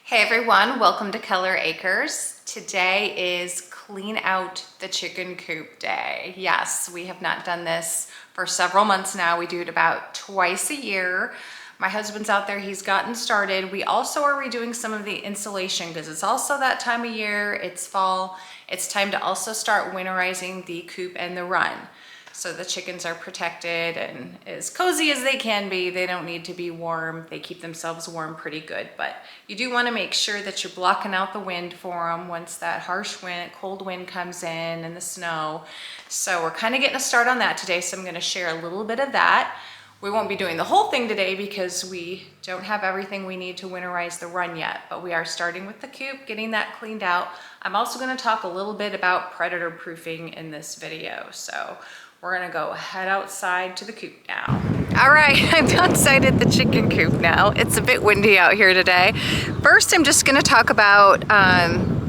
Hey everyone, welcome to Keller Acres. Today is clean out the chicken coop day. Yes, we have not done this for several months now. We do it about twice a year. My husband's out there, he's gotten started. We also are redoing some of the insulation because it's also that time of year, it's fall. It's time to also start winterizing the coop and the run. So the chickens are protected and as cozy as they can be. They don't need to be warm. They keep themselves warm pretty good, but you do want to make sure that you're blocking out the wind for them once that harsh wind, cold wind comes in and the snow. So we're kind of getting a start on that today. So I'm going to share a little bit of that. We won't be doing the whole thing today because we don't have everything we need to winterize the run yet, but we are starting with the coop, getting that cleaned out. I'm also going to talk a little bit about predator proofing in this video. So we're gonna go head outside to the coop now. All right, I'm outside at the chicken coop now. It's a bit windy out here today. First, I'm just gonna talk about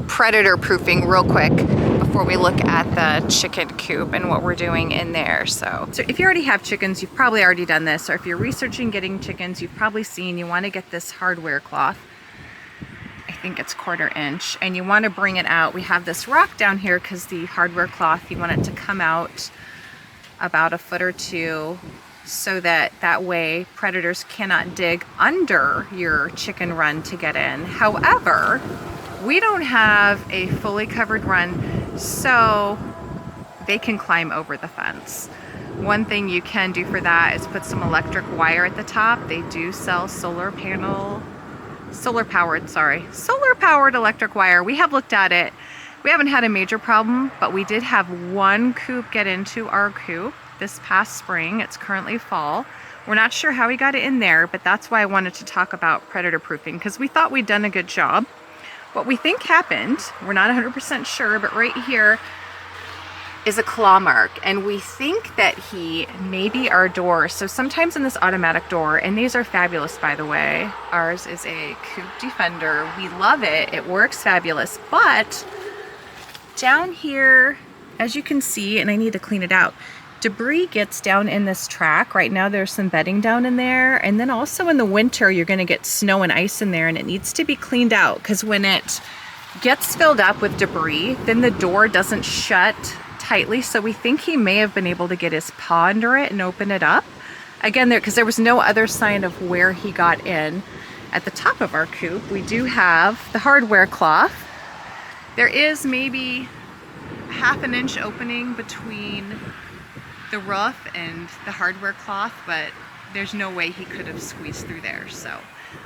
predator proofing real quick before we look at the chicken coop and what we're doing in there. So if you already have chickens, you've probably already done this, or if you're researching getting chickens, you've probably seen you wanna get this hardware cloth. I think it's 1/4 inch, and you wanna bring it out. We have this rock down here because the hardware cloth, you want it to come out about 1 foot or 2 so that way predators cannot dig under your chicken run to get in. However, we don't have a fully covered run, so they can climb over the fence. One thing you can do for that is put some electric wire at the top. They do sell solar powered electric wire. We have looked at it. We haven't had a major problem, but we did have one coop get into our coop this past spring. It's currently fall. We're not sure how he got it in there, but that's why I wanted to talk about predator proofing, because we thought we'd done a good job. What we think happened, we're not 100% sure, but right here is a claw mark, and we think that he may be our door. So sometimes in this automatic door, and these are fabulous by the way, ours is a Coop Defender. We love it, it works fabulous, but down here, as you can see, and I need to clean it out, debris gets down in this track. Right now there's some bedding down in there, and then also in the winter you're going to get snow and ice in there, and it needs to be cleaned out because when it gets filled up with debris, then the door doesn't shut tightly. So we think he may have been able to get his paw under it and open it up. Again, because there was no other sign of where he got in. At the top of our coop, we do have the hardware cloth. There is maybe 1/2 inch opening between the roof and the hardware cloth, but there's no way he could have squeezed through there. So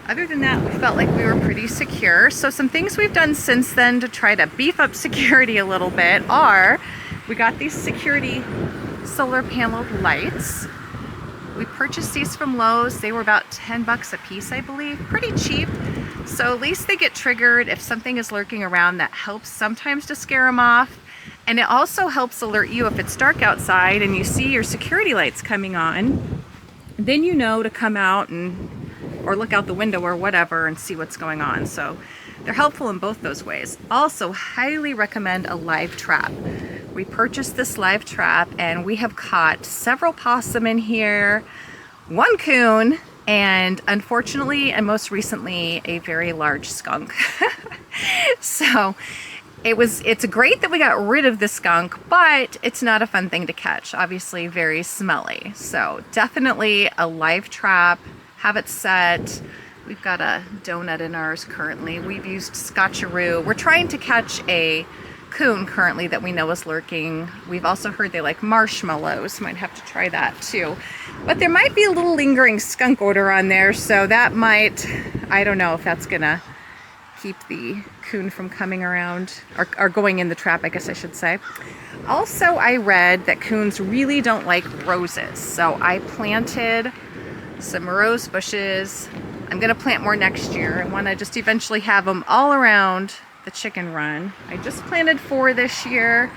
other than that, we felt like we were pretty secure. So some things we've done since then to try to beef up security a little bit are, we got these security solar paneled lights. We purchased these from Lowe's. They were about 10 bucks a piece, I believe. Pretty cheap. So at least they get triggered if something is lurking around. That helps sometimes to scare them off. And it also helps alert you if it's dark outside and you see your security lights coming on. Then you know to come out or look out the window or whatever and see what's going on. So they're helpful in both those ways. Also, highly recommend a live trap. We purchased this live trap and we have caught several possum in here, one coon, and unfortunately, and most recently, a very large skunk. So it's great that we got rid of the skunk, but it's not a fun thing to catch. Obviously very smelly. So definitely a live trap, have it set. We've got a donut in ours currently. We've used scotcheroo. We're trying to catch a coon currently that we know is lurking. We've also heard they like marshmallows. Might have to try that too. But there might be a little lingering skunk odor on there, so that might, I don't know if that's gonna keep the coon from coming around or going in the trap, I guess I should say. Also, I read that coons really don't like roses, so I planted some rose bushes. I'm gonna plant more next year. I want to just eventually have them all around the chicken run. I just planted 4 this year,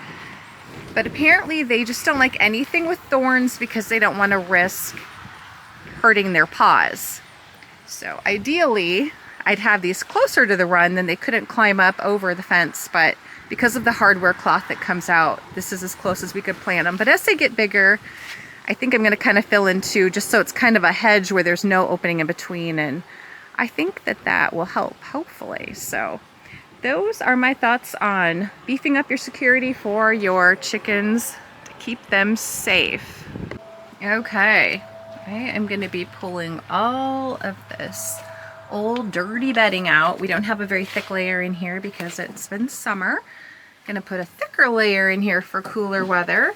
but apparently they just don't like anything with thorns because they don't want to risk hurting their paws. So ideally I'd have these closer to the run, then they couldn't climb up over the fence, but because of the hardware cloth that comes out, this is as close as we could plant them. But as they get bigger, I think I'm going to kind of fill in too, just so it's kind of a hedge where there's no opening in between, and I think that that will help, hopefully. So those are my thoughts on beefing up your security for your chickens to keep them safe. Okay, I am going to be pulling all of this old dirty bedding out. We don't have a very thick layer in here because it's been summer. Gonna put a thicker layer in here for cooler weather.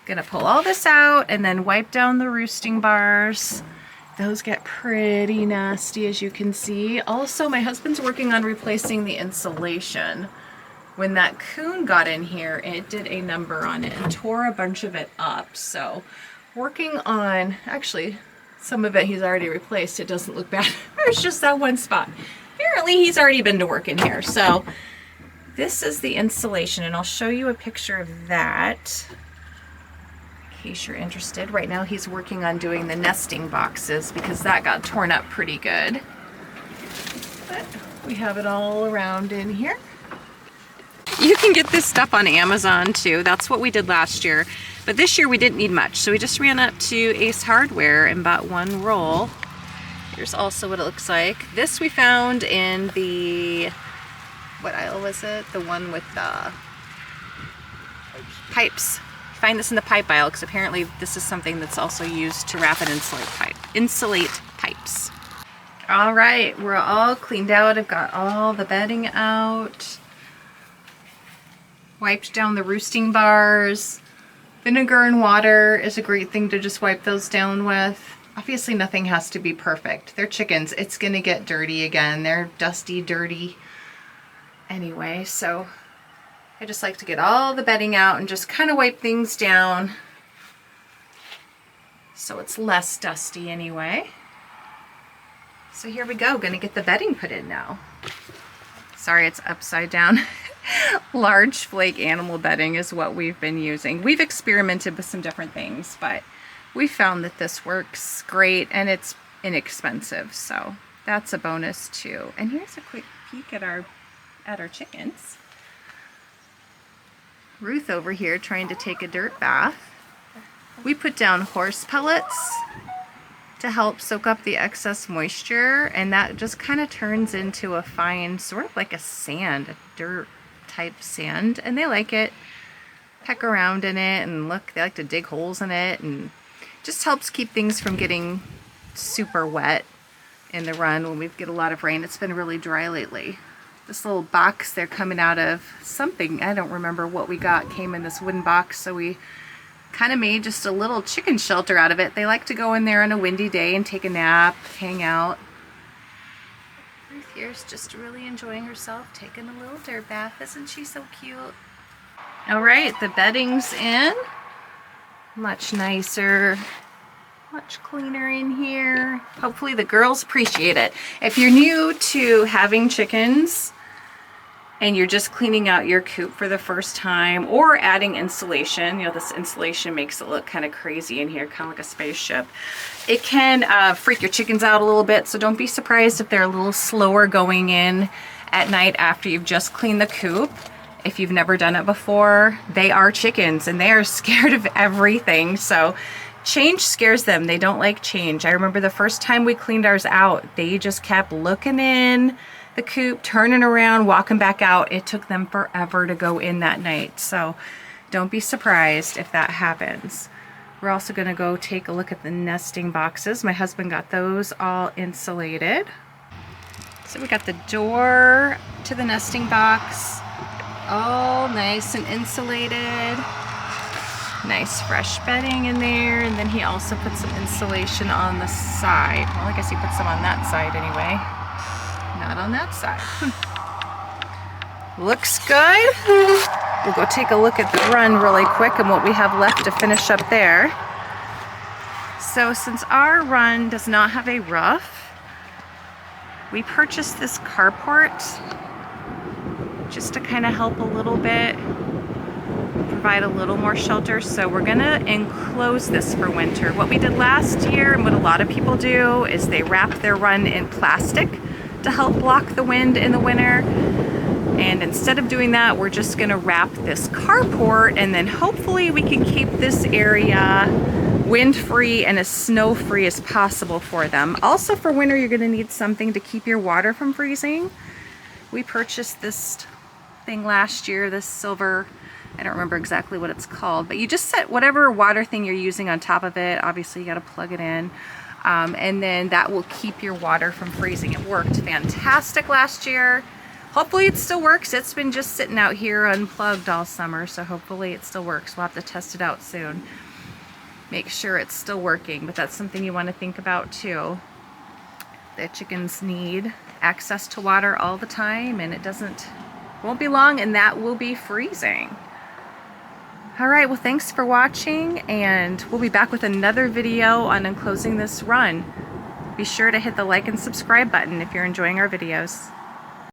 Gonna pull all this out and then wipe down the roosting bars. Those get pretty nasty, as you can see. Also, my husband's working on replacing the insulation. When that coon got in here, it did a number on it and tore a bunch of it up. So working on, actually, some of it he's already replaced. It doesn't look bad. There's just that one spot. Apparently he's already been to work in here. So this is the insulation, and I'll show you a picture of that in case you're interested. Right now he's working on doing the nesting boxes because that got torn up pretty good. But we have it all around in here. You can get this stuff on Amazon too. That's what we did last year. But this year we didn't need much, so we just ran up to Ace Hardware and bought one roll. Here's also what it looks like. This we found in the, what aisle was it? The one with the pipes. Find this in the pipe aisle because apparently this is something that's also used to wrap and insulate pipes. All right, we're all cleaned out. I've got all the bedding out. Wiped down the roosting bars. Vinegar and water is a great thing to just wipe those down with. Obviously nothing has to be perfect. They're chickens. It's gonna get dirty again. They're dusty, dirty anyway. So I just like to get all the bedding out and just kind of wipe things down so it's less dusty anyway. So here we go. Gonna get the bedding put in now. Sorry, it's upside down. Large flake animal bedding is what we've been using. We've experimented with some different things, but we found that this works great and it's inexpensive, so that's a bonus too. And here's a quick peek at our chickens. Ruth over here trying to take a dirt bath. We put down horse pellets to help soak up the excess moisture, and that just kind of turns into a fine, sort of like a sand, a dirt type sand, and they like it. Peck around in it and look, they like to dig holes in it, and just helps keep things from getting super wet in the run when we get a lot of rain. It's been really dry lately. This little box they're coming out of, something, I don't remember what we got, came in this wooden box, so we kind of made just a little chicken shelter out of it. They like to go in there on a windy day and take a nap, hang out. Ruth here's just really enjoying herself, taking a little dirt bath. Isn't she so cute? All right, the bedding's in. Much nicer, much cleaner in here. Hopefully the girls appreciate it. If you're new to having chickens and you're just cleaning out your coop for the first time or adding insulation, you know, this insulation makes it look kind of crazy in here, kind of like a spaceship. It can freak your chickens out a little bit, so don't be surprised if they're a little slower going in at night after you've just cleaned the coop. If you've never done it before, they are chickens and they are scared of everything. So change scares them. They don't like change. I remember the first time we cleaned ours out, they just kept looking in the coop, turning around, walking back out. It took them forever to go in that night. So don't be surprised if that happens. We're also gonna go take a look at the nesting boxes. My husband got those all insulated. So we got the door to the nesting box, all nice and insulated. Nice fresh bedding in there, and then he also put some insulation on the side. Well, I guess he put some on that side anyway. Not on that side. Looks good. We'll go take a look at the run really quick and what we have left to finish up there. So since our run does not have a roof, we purchased this carport just to kind of help a little bit, provide a little more shelter. So we're gonna enclose this for winter. What we did last year and what a lot of people do is they wrap their run in plastic to help block the wind in the winter. And instead of doing that, we're just gonna wrap this carport, and then hopefully we can keep this area wind-free and as snow-free as possible for them. Also for winter, you're gonna need something to keep your water from freezing. We purchased this thing last year, this silver, I don't remember exactly what it's called, but you just set whatever water thing you're using on top of it. Obviously you gotta plug it in. And then that will keep your water from freezing. It worked fantastic last year. Hopefully it still works. It's been just sitting out here unplugged all summer, so hopefully it still works. We'll have to test it out soon. Make sure it's still working, but that's something you want to think about too. The chickens need access to water all the time, and it won't be long and that will be freezing. All right, well, thanks for watching, and we'll be back with another video on enclosing this run. Be sure to hit the like and subscribe button if you're enjoying our videos.